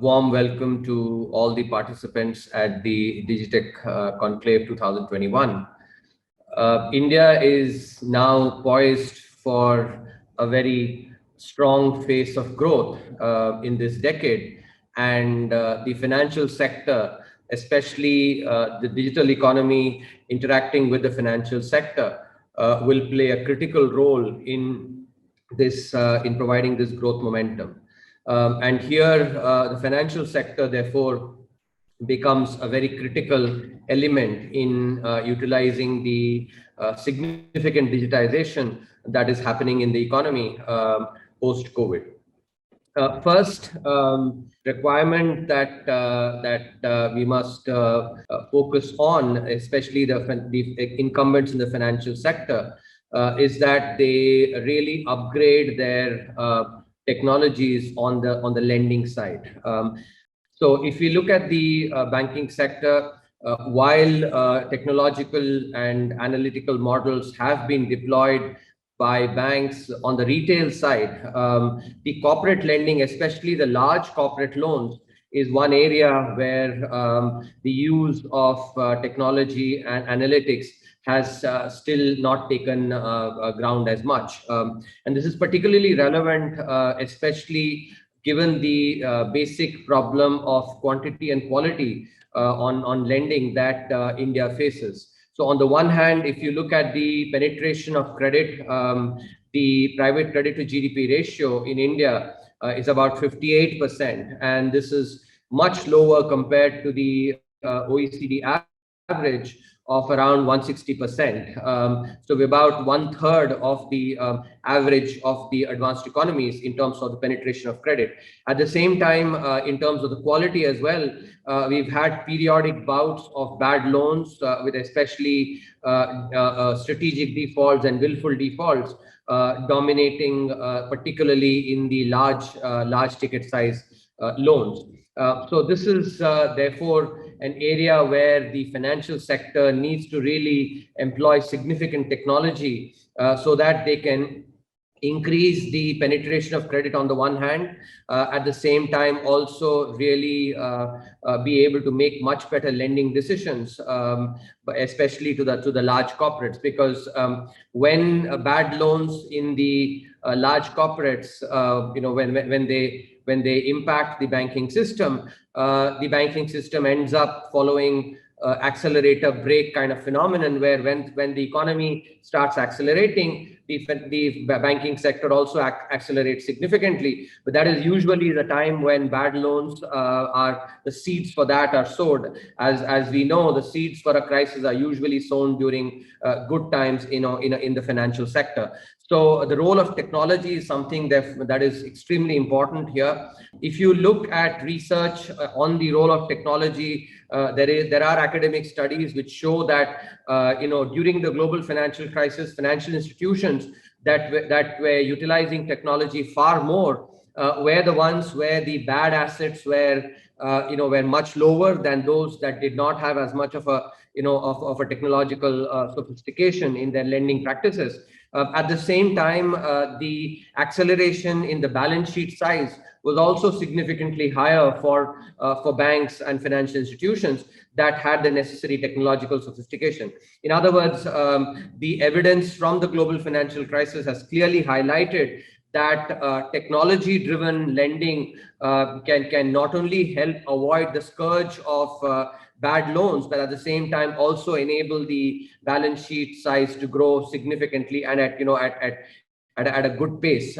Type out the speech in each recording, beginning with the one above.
warm welcome to all the participants at the Digitech Conclave 2021. India is now poised for a very strong phase of growth in this decade, and the financial sector, especially the digital economy interacting with the financial sector, will play a critical role in this in providing this growth momentum. And here, the financial sector, therefore, becomes a very critical element in utilizing the significant digitization that is happening in the economy post-COVID. First requirement that we must focus on, especially the incumbents in the financial sector, is that they really upgrade their technologies on the lending side. So if you look at the banking sector, while technological and analytical models have been deployed by banks on the retail side, the corporate lending, especially the large corporate loans, is one area where the use of technology and analytics has still not taken ground as much. And this is particularly relevant, especially given the basic problem of quantity and quality on lending that India faces. So on the one hand, if you look at the penetration of credit, the private credit to GDP ratio in India is about 58%. And this is much lower compared to the OECD average of around 160%. So we're about 1/3 of the average of the advanced economies in terms of the penetration of credit. At the same time, in terms of the quality as well, we've had periodic bouts of bad loans with especially strategic defaults and willful defaults dominating, particularly in the large ticket size loans. So this is therefore an area where the financial sector needs to really employ significant technology so that they can increase the penetration of credit on the one hand, at the same time also really be able to make much better lending decisions, especially to the large corporates, because when bad loans in the large corporates, when they impact the banking system ends up following accelerator brake kind of phenomenon, where when the economy starts accelerating, the banking sector also accelerates significantly. But that is usually the time when bad loans are the seeds for that are sowed. As we know, the seeds for a crisis are usually sown during good times, in the financial sector. So the role of technology is something that is extremely important here. If you look at research on the role of technology, there are academic studies which show that during the global financial crisis, financial institutions that were utilizing technology far more were the ones where the bad assets were much lower than those that did not have as much of a technological sophistication in their lending practices. At the same time, the acceleration in the balance sheet size was also significantly higher for banks and financial institutions that had the necessary technological sophistication. In other words, the evidence from the global financial crisis has clearly highlighted that technology-driven lending can not only help avoid the scourge of bad loans, but at the same time also enable the balance sheet size to grow significantly and at a good pace.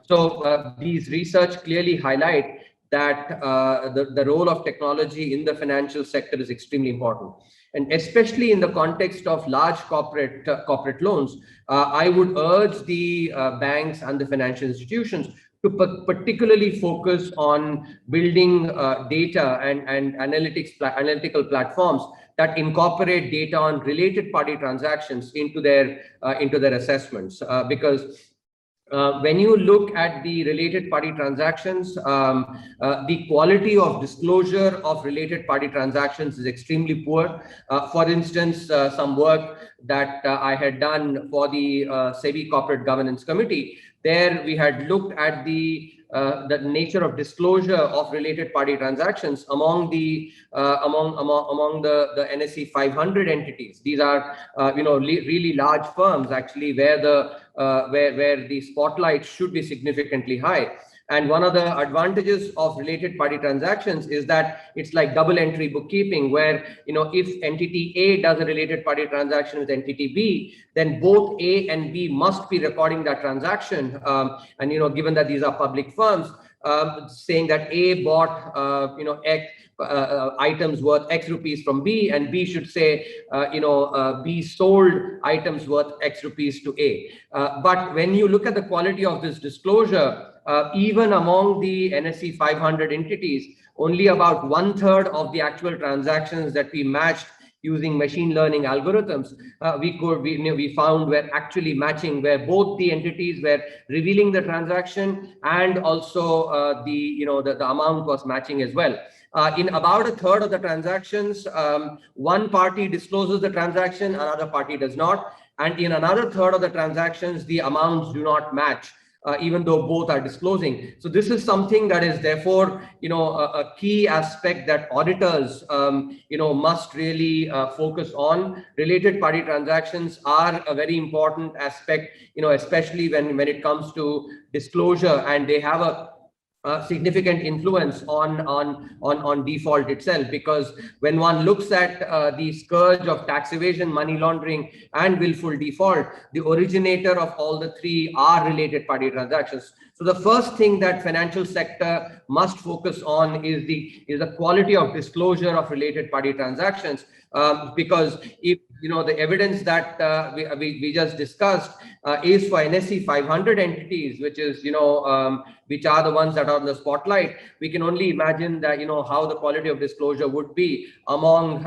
So these research clearly highlight that the role of technology in the financial sector is extremely important. And especially in the context of large corporate loans, I would urge the banks and the financial institutions to particularly focus on building data and analytical platforms that incorporate data on related party transactions into their assessments, because when you look at the related party transactions, the quality of disclosure of related party transactions is extremely poor. For instance, some work I had done for the SEBI Corporate Governance Committee. There we had looked at the nature of disclosure of related party transactions among the NSE 500 entities. These are really large firms actually, where the spotlight should be significantly high. And one of the advantages of related party transactions is that it's like double entry bookkeeping, where, if entity A does a related party transaction with entity B, then both A and B must be recording that transaction. And, given that these are public firms, saying that A bought, X items worth X rupees from B, and B should say, B sold items worth X rupees to A. But when you look at the quality of this disclosure, even among the NSE 500 entities, only about 1/3 of the actual transactions that we matched using machine learning algorithms, we found were actually matching, where both the entities were revealing the transaction, and also the amount was matching as well. In about 1/3 of the transactions, one party discloses the transaction, another party does not. And in another 1/3 of the transactions, the amounts do not match, even though both are disclosing. So this is something that is therefore, a key aspect that auditors, must really focus on. Related party transactions are a very important aspect, especially when it comes to disclosure, and they have a significant influence on default itself, because when one looks at the scourge of tax evasion, money laundering, and willful default, the originator of all the three are related party transactions. So the first thing that financial sector must focus on is the quality of disclosure of related party transactions, because if the evidence that we just discussed is for NSE 500 entities, which is which are the ones that are on the spotlight, we can only imagine that how the quality of disclosure would be among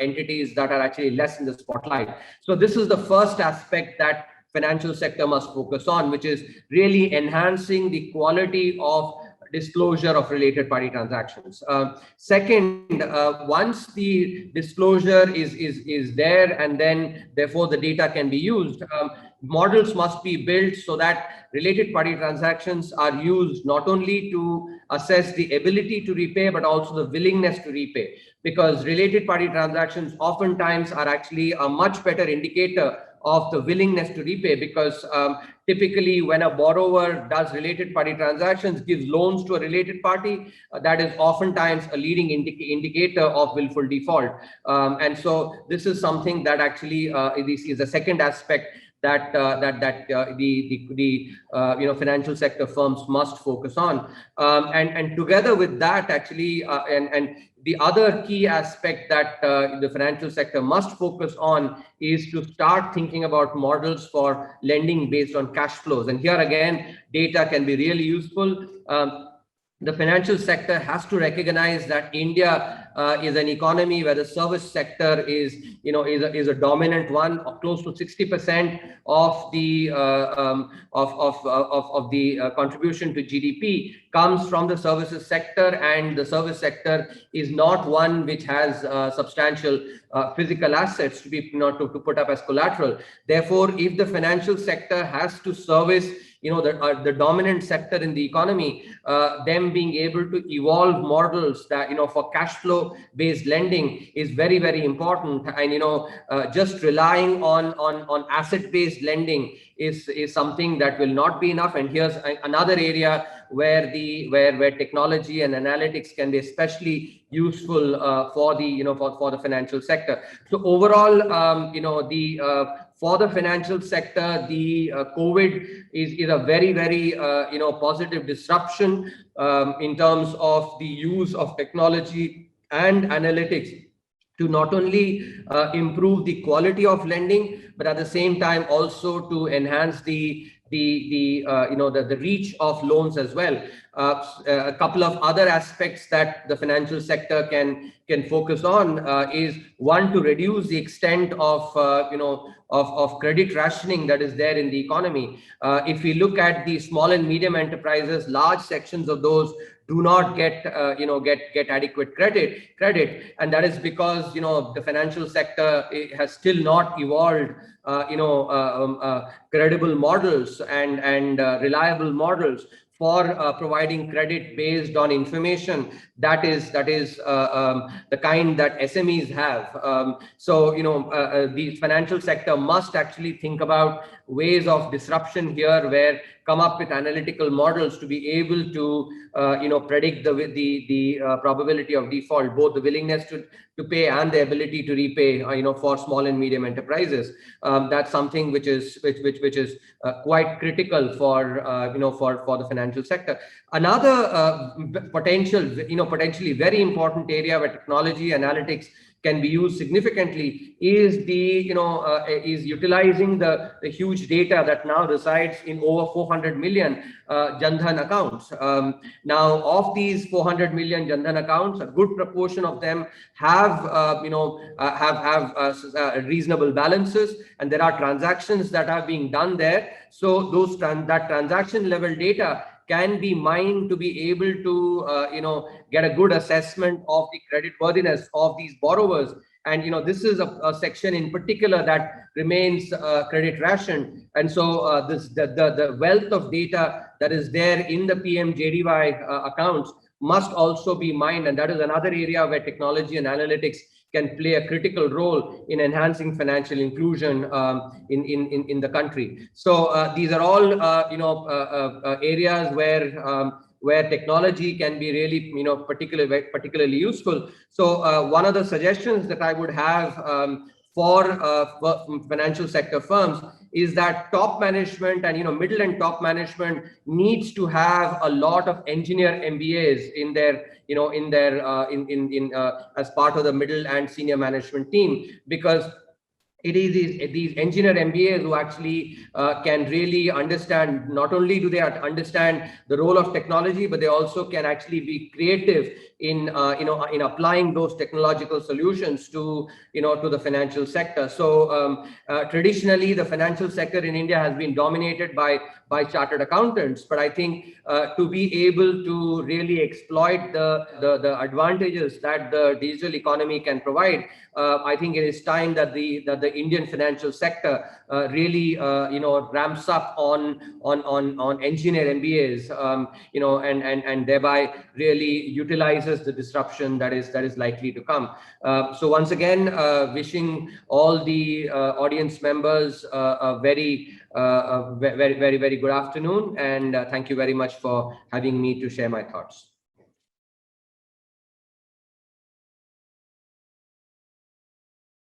entities that are actually less in the spotlight. So this is the first aspect that financial sector must focus on, which is really enhancing the quality of disclosure of related party transactions. Second, once the disclosure is there, and then therefore the data can be used, models must be built so that related party transactions are used not only to assess the ability to repay, but also the willingness to repay, because related party transactions oftentimes are actually a much better indicator of the willingness to repay, because typically when a borrower does related party transactions, gives loans to a related party, that is oftentimes a leading indicator of willful default. And so this is something that actually is the second aspect that the financial sector firms must focus on. And together with that, actually, and the other key aspect that the financial sector must focus on is to start thinking about models for lending based on cash flows. And here again, data can be really useful. The financial sector has to recognize that India is an economy where the service sector is a dominant one. Close to 60% of the contribution to GDP comes from the services sector, and the service sector is not one which has substantial physical assets to be to put up as collateral. Therefore, if the financial sector has to service the dominant sector in the economy, them being able to evolve models that for cash flow based lending is very, very important. And just relying on asset based lending is something that will not be enough. And here's another area where technology and analytics can be especially useful for the financial sector. So overall, for the financial sector, the COVID is a very, very positive disruption in terms of the use of technology and analytics to not only improve the quality of lending, but at the same time also to enhance the reach of loans as well. A couple of other aspects that the financial sector can focus on is one, to reduce the extent of credit rationing that is there in the economy. If we look at the small and medium enterprises, large sections of those do not get get adequate credit, and that is because the financial sector has still not evolved credible models and reliable models for providing credit based on information that is the kind that SMEs have. The financial sector must actually think about ways of disruption here, where come up with analytical models to be able to predict the probability of default, both the willingness to pay and the ability to repay for small and medium enterprises. That's something which is quite critical for for the financial sector. Another potentially very important area where technology analytics can be used significantly is is utilizing the huge data that now resides in over 400 million Jan Dhan accounts. Now, of these 400 million Jan Dhan accounts, a good proportion of them have reasonable balances, and there are transactions that are being done there. So that transaction level data can be mined to be able to get a good assessment of the credit worthiness of these borrowers. And this is a section in particular that remains credit rationed. And so the wealth of data that is there in the PMJDY accounts must also be mined, and that is another area where technology and analytics can play a critical role in enhancing financial inclusion in the country. So these are all areas where technology can be really particularly useful. So one of the suggestions that I would have for financial sector firms is that top management and middle and top management needs to have a lot of engineer MBAs in their as part of the middle and senior management team, because it is these engineer MBAs who actually can really understand, not only do they understand the role of technology, but they also can actually be creative in applying those technological solutions to the financial sector. So traditionally, the financial sector in India has been dominated by chartered accountants, but I think to be able to really exploit the advantages that the digital economy can provide, I think it is time that the Indian financial sector really ramps up on engineer MBAs, and thereby really utilizes the disruption that is likely to come. So once again, wishing all the audience members a very good afternoon, and thank you very much for having me to share my thoughts.